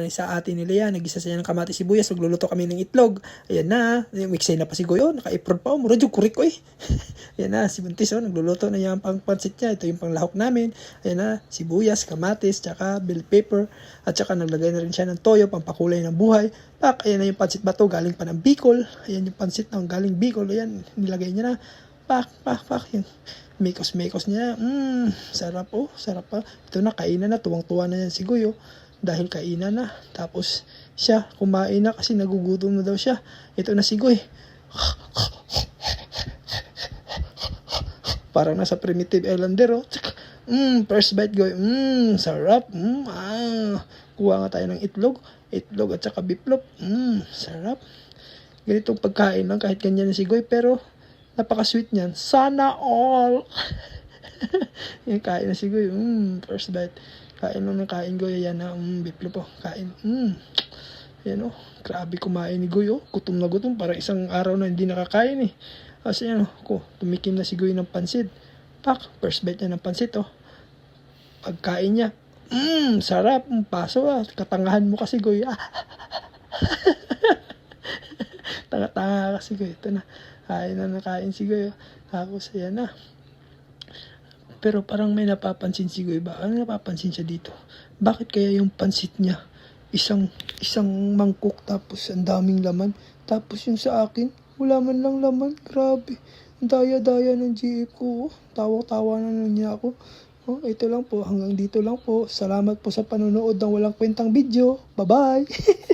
sa atin nila yan. Nagisa siya ng kamatis sibuyas. Nagluluto kami ng itlog. Ayan na. Mixay na pa si Goyo. Naka-apron pa. Mura yung kurik ko eh. Ayan na. Si Buntis nagluluto na yung pang pansit niya. Ito yung panglahok namin. Ayan na. Sibuyas, kamatis, tsaka bell pepper. At tsaka naglagay na rin siya ng toyo. Pampakulay ng buhay. Pak. Ayan na yung pansit bato. Galing pa ng Bicol. Ayan yung pansit ng galing Bicol. Ayan. Nilagay niya na. Pak. Yung mekos niya. Sarap sarap pa. Ito na, kainan na. Tuwang-tuwa na yan si Goyo. Dahil kainan na. Tapos siya, kumain na kasi nagugutom na daw siya. Ito na si Goy. Parang nasa Primitive Islander. First bite Goy. Sarap. Kuha nga tayo ng itlog at saka biplop. Sarap. Ganitong pagkain lang kahit ganyan na si Goy, pero napaka-sweet niyan. Sana all. Yung kain na si Goy. First bite. Kain lang ng kain Goy. Ayan na. Biplop kain. Ayan grabe kumain ni Goy. Gutom na gutom. Parang isang araw na hindi nakakain eh. Kasi tumikim na si Goy ng pansit. First bite niya ng pansit Pagkain niya. Sarap. Paso katangahan mo kasi Goy. Tanga-tanga kasi Goy. Ito na. Kain na nakain si Goy. Tapos ayan na. Pero parang may napapansin si Goy ba? Ano napapansin siya dito? Bakit kaya yung pansit niya isang mangkok tapos ang daming laman? Tapos yung sa akin, wala man lang laman. Grabe. Ang daya-daya ng GF ko. Tawa-tawa na niya ako. Ito lang po. Hanggang dito lang po. Salamat po sa panonood ng walang kwentang video. Bye-bye!